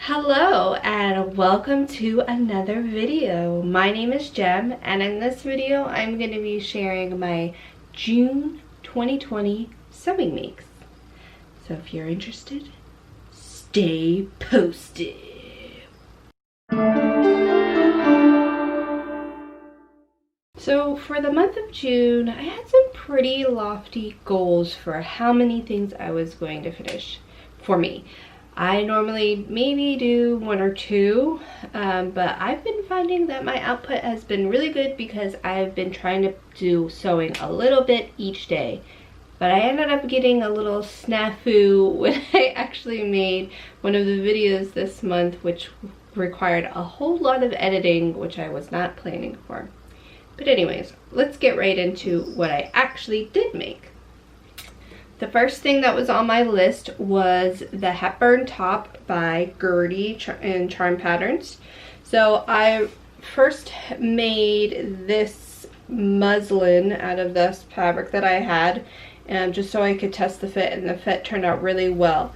Hello and welcome to another video. My name is Jem and in this video I'm going to be sharing my June 2020 sewing makes. So if you're interested, stay posted. So for the month of June, I had some pretty lofty goals for how many things I was going to finish for me. I normally maybe do one or two, but I've been finding that my output has been really good because I've been trying to do sewing a little bit each day. But I ended up getting a little snafu when I actually made one of the videos this month, which required a whole lot of editing, which I was not planning for. But anyways, let's get right into what I actually did make. The first thing that was on my list was the Hepburn top by Gertie in Charm Patterns. So I first made this muslin out of this fabric that I had, just so I could test the fit, and the fit turned out really well.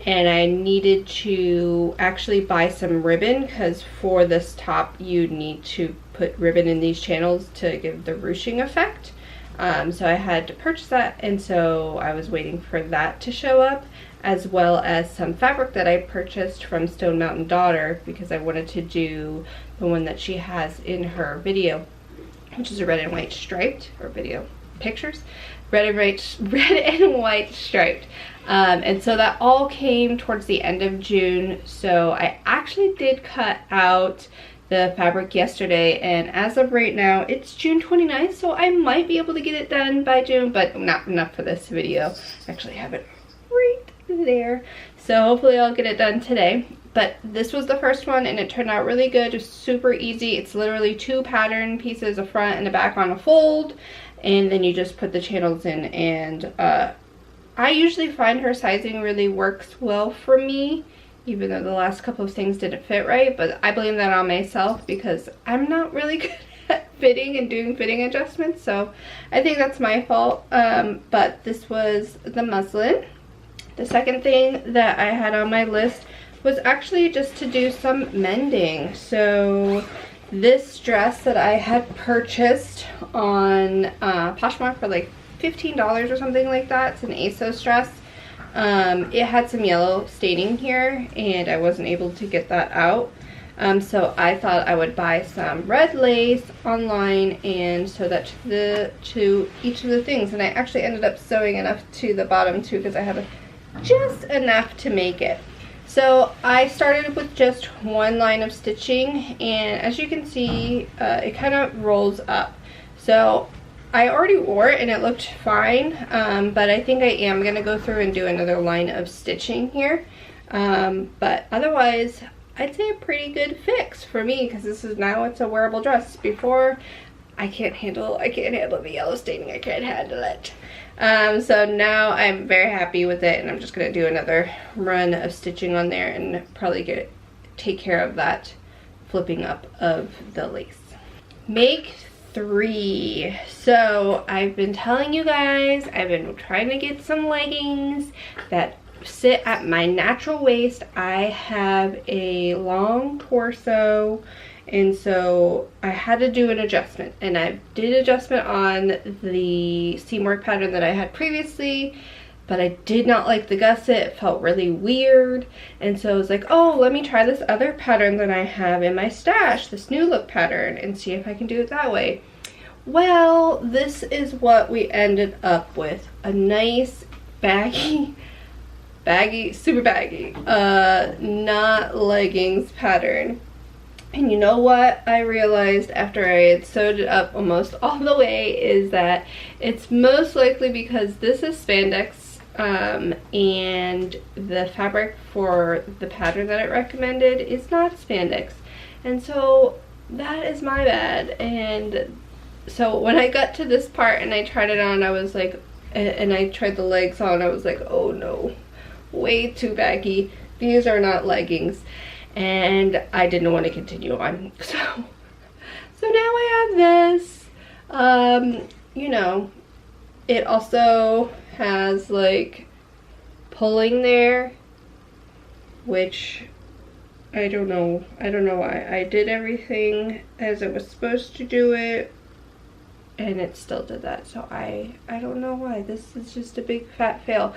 And I needed to actually buy some ribbon because for this top you need to put ribbon in these channels to give the ruching effect. So I had to purchase that, and so I was waiting for that to show up, as well as some fabric that I purchased from Stone Mountain Daughter because I wanted to do the one that she has in her video, which is a red and white striped, or video pictures, red and white striped. And so that all came towards the end of June. So I actually did cut out the fabric yesterday, and as of right now it's June 29th, so I might be able to get it done by June, but not enough for this video. I actually have it right there, so hopefully I'll get it done today. But this was the first one and it turned out really good, just super easy. It's literally two pattern pieces, a front and a back on a fold, and then you just put the channels in. And I usually find her sizing really works well for me, even though the last couple of things didn't fit right, but I blame that on myself because I'm not really good at fitting and doing fitting adjustments, so I think that's my fault. But this was the muslin. The second thing that I had on my list was actually just to do some mending. So this dress that I had purchased on Poshmark for like $15 or something like that, it's an ASOS dress. It had some yellow staining here and I wasn't able to get that out, so I thought I would buy some red lace online and sew that to each of the things, and I actually ended up sewing enough to the bottom too because I had just enough to make it. So I started with just one line of stitching, and as you can see it kind of rolls up. So I already wore it and it looked fine, but I think I am going to go through and do another line of stitching here. But otherwise, I'd say a pretty good fix for me because this is now it's a wearable dress. Before, I can't handle the yellow staining. I can't handle it. So now I'm very happy with it, and I'm just going to do another run of stitching on there and probably take care of that flipping up of the lace. Make 3. So I've been telling you guys, I've been trying to get some leggings that sit at my natural waist. I have a long torso, and so I had to do an adjustment, and I did adjustment on the seam pattern that I had previously, but I did not like the gusset. It felt really weird, and so I was like, oh, let me try this other pattern that I have in my stash, this new look pattern, and see if I can do it that way. Well, this is what we ended up with. A nice baggy, super baggy, not leggings pattern. And you know what I realized after I had sewed it up almost all the way is that it's most likely because this is spandex, and the fabric for the pattern that it recommended is not spandex, and so that is my bad. And so when I got to this part and I tried it on, I was like, and I tried the legs on, I was like, oh no, way too baggy. These are not leggings, and I didn't want to continue on. So now I have this. You know, it also has like pulling there, which I don't know why. I did everything as it was supposed to do it, and it still did that. So I don't know why. This is just a big fat fail.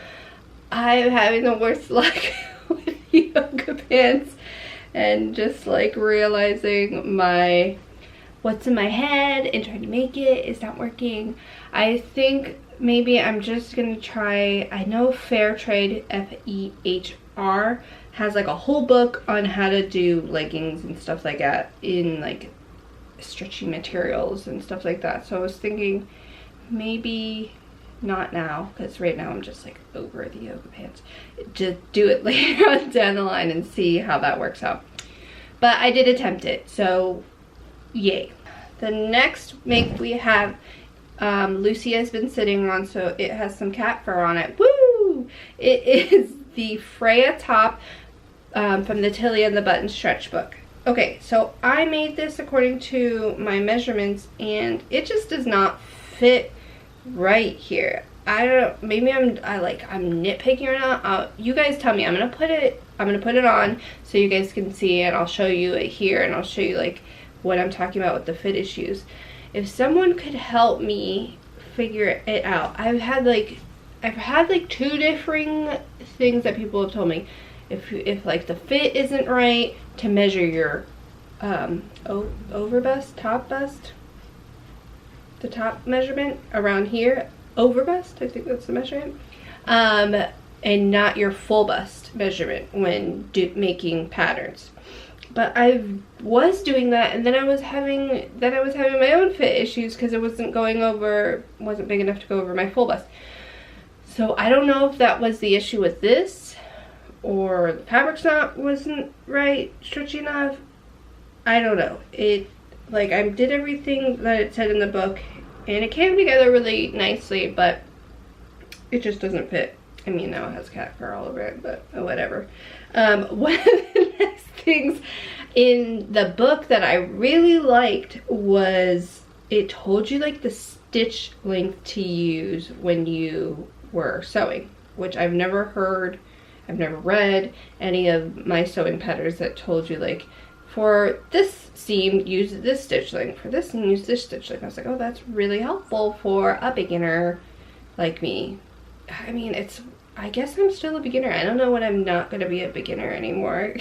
I'm having the worst luck with yoga pants, and just like realizing what's in my head and trying to make it is not working. I think maybe I'm just gonna try, I know Fairtrade, FEHR, has like a whole book on how to do leggings and stuff like that in like stretchy materials and stuff like that. So I was thinking maybe not now, because right now I'm just like over the yoga pants. Just do it later on down the line and see how that works out. But I did attempt it, so yay. The next make we have Lucy has been sitting on, so it has some cat fur on it. Woo! It is the Freya top from the Tilly and the Button stretch book. Okay, so I made this according to my measurements, and it just does not fit right here. I don't, maybe I'm nitpicking or not. You guys tell me. I'm gonna put it on so you guys can see it. I'll show you it here, and I'll show you like what I'm talking about with the fit issues. If someone could help me figure it out. I've had like two differing things that people have told me. If like the fit isn't right, to measure your over bust, top bust, the top measurement around here, over bust, I think that's the measurement, and not your full bust measurement when making patterns. But I was doing that, and then I was having my own fit issues because it wasn't big enough to go over my full bust. So I don't know if that was the issue with this, or the fabric wasn't right, stretchy enough. I don't know. I did everything that it said in the book, and it came together really nicely, but it just doesn't fit. I mean, now it has cat fur all over it, but whatever. One of the next things in the book that I really liked was it told you like the stitch length to use when you were sewing, which I've never heard. I've never read any of my sewing patterns that told you like, for this seam, use this stitch length. For this seam, use this stitch length. I was like, oh, that's really helpful for a beginner like me. I mean, I guess I'm still a beginner. I don't know when I'm not going to be a beginner anymore.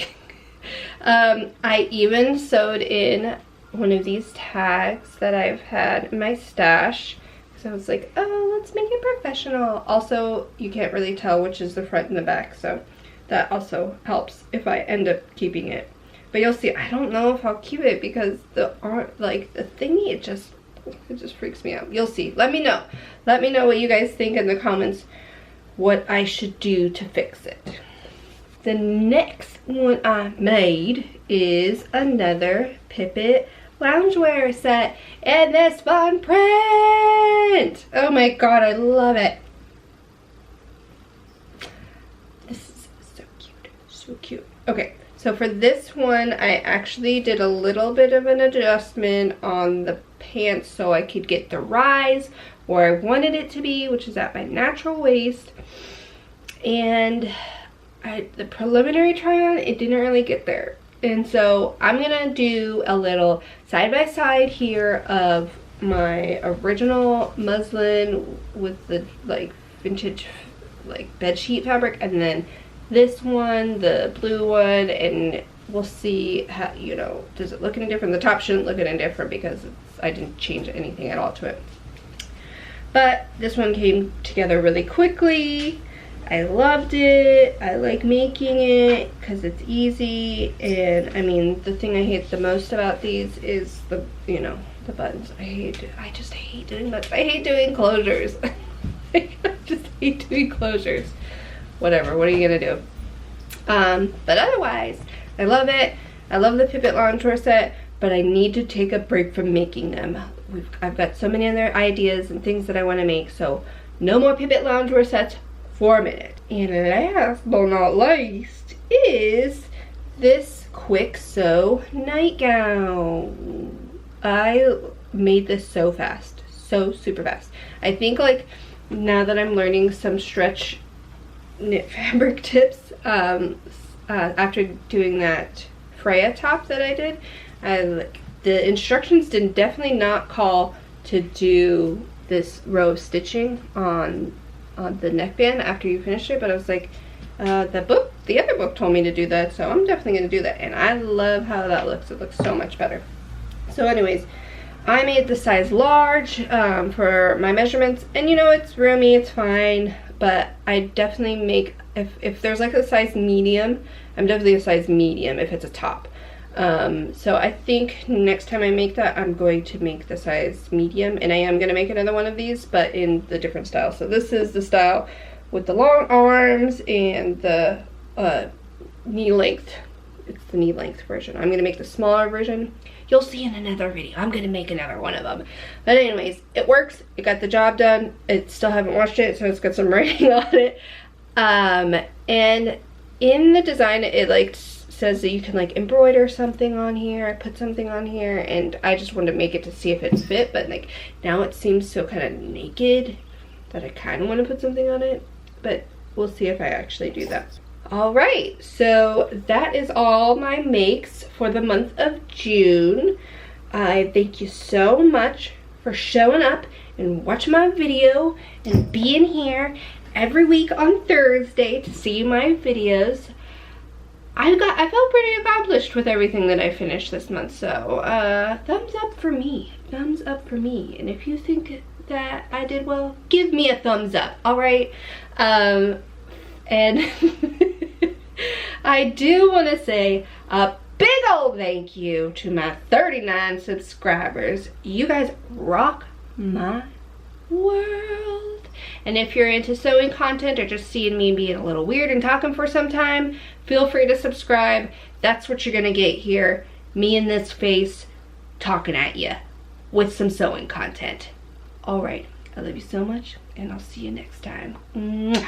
I even sewed in one of these tags that I've had in my stash. So I was like, oh, let's make it professional. Also, you can't really tell which is the front and the back, so that also helps if I end up keeping it. But you'll see, I don't know if I'll keep it because the thingy, it just freaks me out. You'll see. Let me know. Let me know what you guys think in the comments, what I should do to fix it. The next one I made is another Pipit loungewear set in this fun print. Oh my god, I love it. This is so cute, so cute. Okay, so for this one I actually did a little bit of an adjustment on the pants so I could get the rise where I wanted it to be, which is at my natural waist. And the preliminary try on, it didn't really get there. And so I'm gonna do a little side by side here of my original muslin with the like vintage like bed sheet fabric, and then this one, the blue one, and we'll see how, you know, does it look any different? The top shouldn't look any different because I didn't change anything at all to it. But this one came together really quickly. I loved it. I like making it because it's easy. And I mean, the thing I hate the most about these is the, you know, the buttons. I just hate doing buttons. I hate doing closures. I just hate doing closures. Whatever, what are you gonna do? But otherwise, I love it. I love the Pipit loungewear set, but I need to take a break from making them. I've got so many other ideas and things that I want to make, so no more Pipit loungewear sets for a minute. And last but not least is this quick sew nightgown. I made this so fast, so super fast. I think like now that I'm learning some stretch knit fabric tips after doing that Freya top that I did. The instructions did definitely not call to do this row of stitching on the neckband after you finish it, but I was like, the other book told me to do that, so I'm definitely gonna do that, and I love how that looks. It looks so much better. So anyways, I made the size large for my measurements, and you know, it's roomy, it's fine, but I definitely make, if there's like a size medium, I'm definitely a size medium if it's a top. So I think next time I make that, I'm going to make the size medium, and I am going to make another one of these, but in the different style. So this is the style with the long arms and the knee length. It's the knee length version. I'm going to make the smaller version. You'll see in another video. I'm going to make another one of them. But anyways, it works. It got the job done. I still haven't washed it, so it's got some writing on it. And in the design, it like says that you can like embroider something on here. I put something on here, and I just wanted to make it to see if it fit, but like now it seems so kind of naked that I kind of want to put something on it, but we'll see if I actually do that. All right, so that is all my makes for the month of June. I thank you so much for showing up and watching my video and being here every week on Thursday to see my videos. I felt pretty accomplished with everything that I finished this month, so thumbs up for me. Thumbs up for me. And if you think that I did well, give me a thumbs up, all right? And I do want to say a big old thank you to my 39 subscribers. You guys rock my world. And if you're into sewing content or just seeing me being a little weird and talking for some time, feel free to subscribe. That's what you're gonna get here. Me in this face talking at you with some sewing content. All right, I love you so much, and I'll see you next time. Mwah.